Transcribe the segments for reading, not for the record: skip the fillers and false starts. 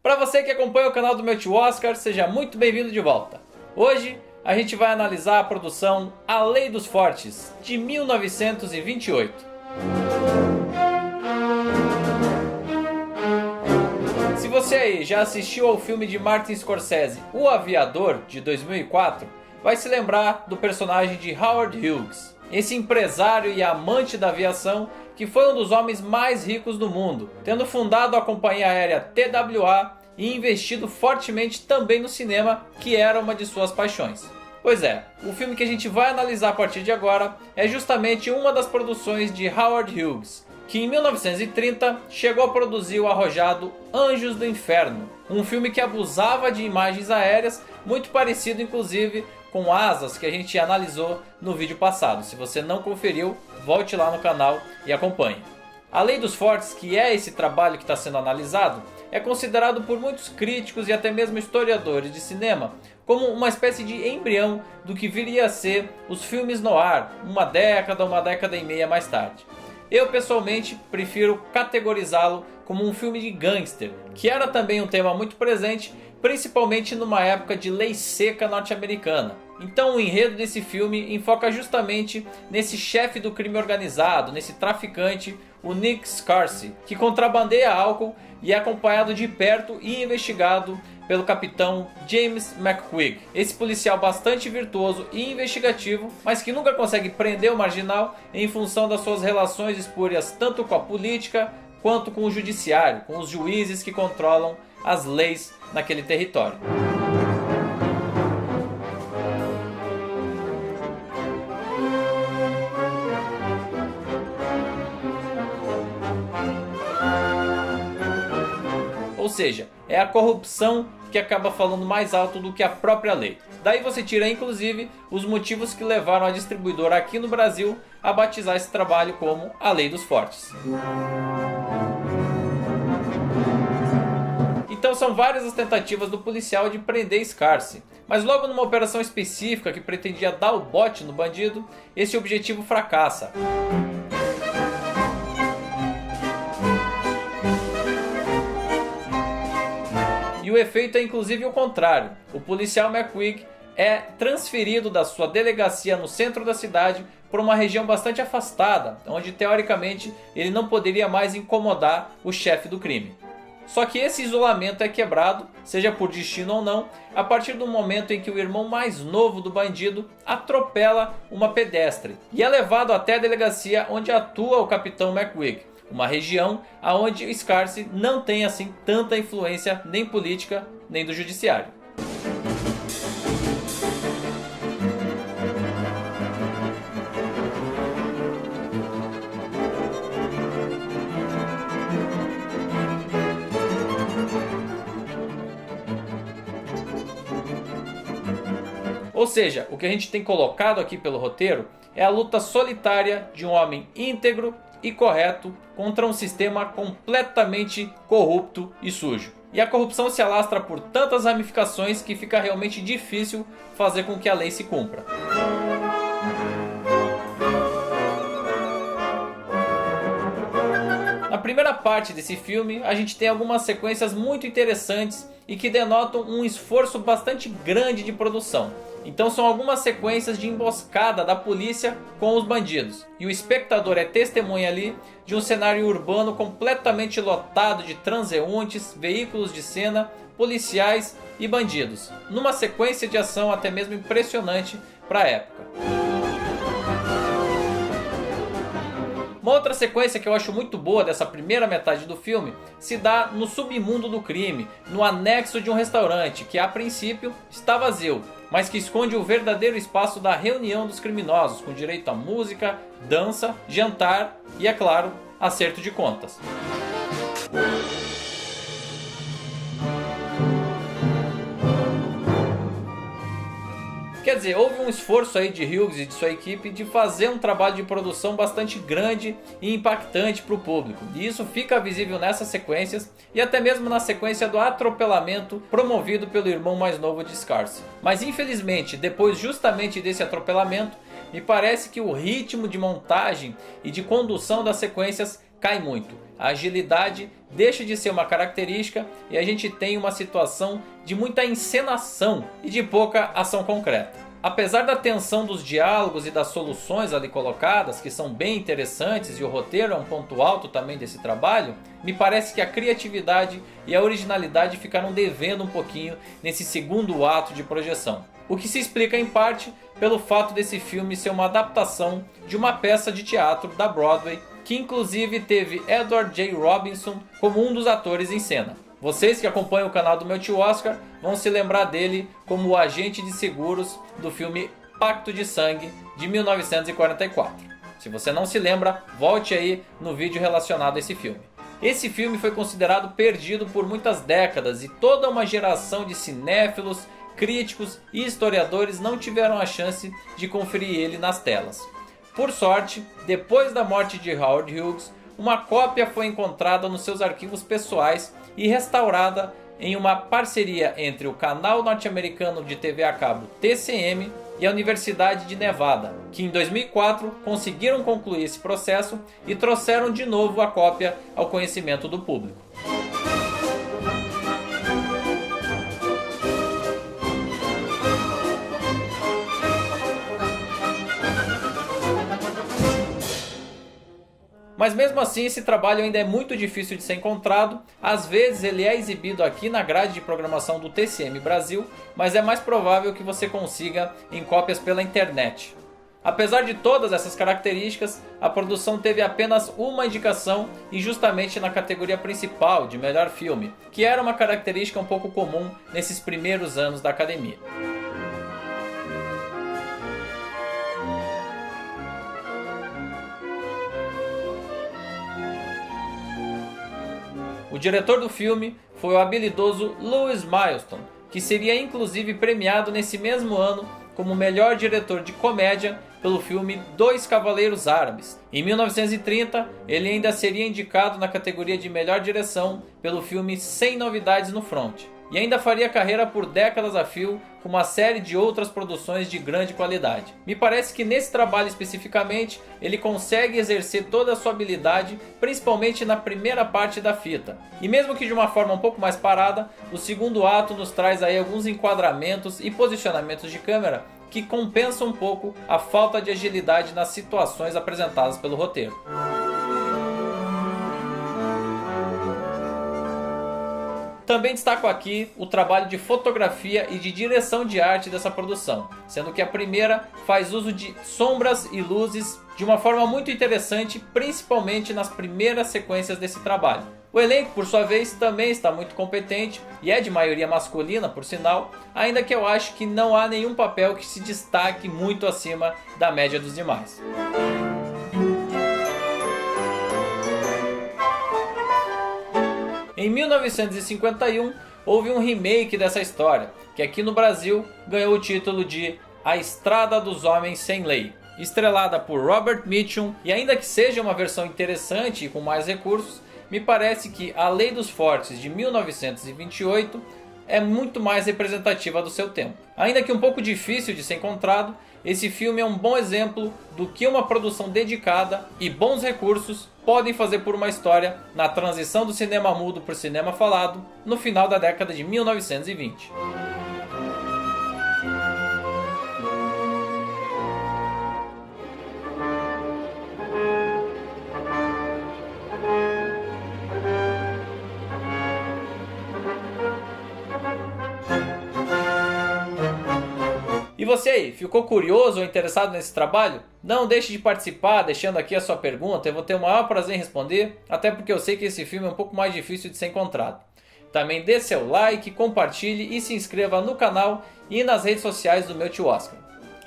Para você que acompanha o canal do meu tio Oscar, seja muito bem-vindo de volta. Hoje a gente vai analisar a produção A Lei dos Fortes, de 1928. Se você aí já assistiu ao filme de Martin Scorsese, O Aviador, de 2004, vai se lembrar do personagem de Howard Hughes, esse empresário e amante da aviação que foi um dos homens mais ricos do mundo, tendo fundado a companhia aérea TWA e investido fortemente também no cinema, que era uma de suas paixões. Pois é, o filme que a gente vai analisar a partir de agora é justamente uma das produções de Howard Hughes, que em 1930 chegou a produzir o arrojado Anjos do Inferno, um filme que abusava de imagens aéreas, muito parecido inclusive com Asas, que a gente analisou no vídeo passado. Se você não conferiu, volte lá no canal e acompanhe. A Lei dos Fortes, que é esse trabalho que está sendo analisado, é considerado por muitos críticos e até mesmo historiadores de cinema como uma espécie de embrião do que viria a ser os filmes noir, uma década e meia mais tarde. Eu pessoalmente prefiro categorizá-lo como um filme de gangster, que era também um tema muito presente, principalmente numa época de lei seca norte-americana. Então o enredo desse filme enfoca justamente nesse chefe do crime organizado, nesse traficante, o Nick Scarse, que contrabandeia álcool e é acompanhado de perto e investigado pelo capitão James McQuigg, esse policial bastante virtuoso e investigativo, mas que nunca consegue prender o marginal em função das suas relações espúrias tanto com a política quanto com o judiciário, com os juízes que controlam as leis naquele território. Ou seja, é a corrupção que acaba falando mais alto do que a própria lei. Daí você tira inclusive os motivos que levaram a distribuidora aqui no Brasil a batizar esse trabalho como A Lei dos Fortes. Então são várias as tentativas do policial de prender Scarse, mas logo numa operação específica que pretendia dar o bote no bandido, esse objetivo fracassa. E o efeito é inclusive o contrário. O policial McQuigg é transferido da sua delegacia no centro da cidade para uma região bastante afastada, onde teoricamente ele não poderia mais incomodar o chefe do crime. Só que esse isolamento é quebrado, seja por destino ou não, a partir do momento em que o irmão mais novo do bandido atropela uma pedestre e é levado até a delegacia onde atua o capitão McQuigg, uma região onde Scarse não tem assim tanta influência nem política nem do judiciário. Ou seja, o que a gente tem colocado aqui pelo roteiro é a luta solitária de um homem íntegro e correto contra um sistema completamente corrupto e sujo. E a corrupção se alastra por tantas ramificações que fica realmente difícil fazer com que a lei se cumpra. Na primeira parte desse filme, a gente tem algumas sequências muito interessantes e que denotam um esforço bastante grande de produção. Então são algumas sequências de emboscada da polícia com os bandidos. E o espectador é testemunha ali de um cenário urbano completamente lotado de transeuntes, veículos de cena, policiais e bandidos. Numa sequência de ação até mesmo impressionante para a época. Uma outra sequência que eu acho muito boa dessa primeira metade do filme se dá no submundo do crime, no anexo de um restaurante que a princípio está vazio, mas que esconde o verdadeiro espaço da reunião dos criminosos, com direito a música, dança, jantar e, é claro, acerto de contas. Quer dizer, houve um esforço aí de Hughes e de sua equipe de fazer um trabalho de produção bastante grande e impactante para o público. E isso fica visível nessas sequências e até mesmo na sequência do atropelamento promovido pelo irmão mais novo de Scarse. Mas infelizmente, depois justamente desse atropelamento, me parece que o ritmo de montagem e de condução das sequências cai muito. A agilidade deixa de ser uma característica e a gente tem uma situação de muita encenação e de pouca ação concreta. Apesar da tensão dos diálogos e das soluções ali colocadas, que são bem interessantes e o roteiro é um ponto alto também desse trabalho, me parece que a criatividade e a originalidade ficaram devendo um pouquinho nesse segundo ato de projeção. O que se explica em parte pelo fato desse filme ser uma adaptação de uma peça de teatro da Broadway, que inclusive teve Edward J. Robinson como um dos atores em cena. Vocês que acompanham o canal do meu tio Oscar vão se lembrar dele como o agente de seguros do filme Pacto de Sangue de 1944. Se você não se lembra, volte aí no vídeo relacionado a esse filme. Esse filme foi considerado perdido por muitas décadas e toda uma geração de cinéfilos, críticos e historiadores não tiveram a chance de conferir ele nas telas. Por sorte, depois da morte de Howard Hughes, uma cópia foi encontrada nos seus arquivos pessoais e restaurada em uma parceria entre o canal norte-americano de TV a cabo TCM e a Universidade de Nevada, que em 2004 conseguiram concluir esse processo e trouxeram de novo a cópia ao conhecimento do público. Mas mesmo assim esse trabalho ainda é muito difícil de ser encontrado, às vezes ele é exibido aqui na grade de programação do TCM Brasil, mas é mais provável que você consiga em cópias pela internet. Apesar de todas essas características, a produção teve apenas uma indicação e justamente na categoria principal de melhor filme, que era uma característica um pouco comum nesses primeiros anos da academia. O diretor do filme foi o habilidoso Lewis Milestone, que seria inclusive premiado nesse mesmo ano como melhor diretor de comédia pelo filme Dois Cavaleiros Árabes. Em 1930, ele ainda seria indicado na categoria de melhor direção pelo filme Sem Novidades no Front. E ainda faria carreira por décadas a fio com uma série de outras produções de grande qualidade. Me parece que nesse trabalho especificamente ele consegue exercer toda a sua habilidade, principalmente na primeira parte da fita. E mesmo que de uma forma um pouco mais parada, o segundo ato nos traz aí alguns enquadramentos e posicionamentos de câmera que compensam um pouco a falta de agilidade nas situações apresentadas pelo roteiro. Também destaco aqui o trabalho de fotografia e de direção de arte dessa produção, sendo que a primeira faz uso de sombras e luzes de uma forma muito interessante, principalmente nas primeiras sequências desse trabalho. O elenco, por sua vez, também está muito competente e é de maioria masculina, por sinal, ainda que eu acho que não há nenhum papel que se destaque muito acima da média dos demais. Em 1951, houve um remake dessa história, que aqui no Brasil ganhou o título de A Estrada dos Homens Sem Lei, estrelada por Robert Mitchum, e ainda que seja uma versão interessante e com mais recursos, me parece que A Lei dos Fortes de 1928 é muito mais representativa do seu tempo. Ainda que um pouco difícil de ser encontrado, esse filme é um bom exemplo do que uma produção dedicada e bons recursos podem fazer por uma história na transição do cinema mudo para o cinema falado no final da década de 1920. E você aí, ficou curioso ou interessado nesse trabalho? Não deixe de participar deixando aqui a sua pergunta, eu vou ter o maior prazer em responder, até porque eu sei que esse filme é um pouco mais difícil de ser encontrado. Também dê seu like, compartilhe e se inscreva no canal e nas redes sociais do meu tio Oscar.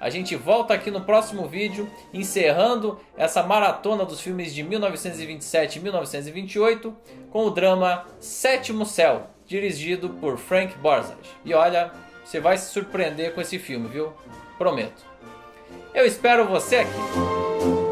A gente volta aqui no próximo vídeo, encerrando essa maratona dos filmes de 1927 e 1928 com o drama Sétimo Céu, dirigido por Frank Borzage. E olha, você vai se surpreender com esse filme, viu? Prometo. Eu espero você aqui.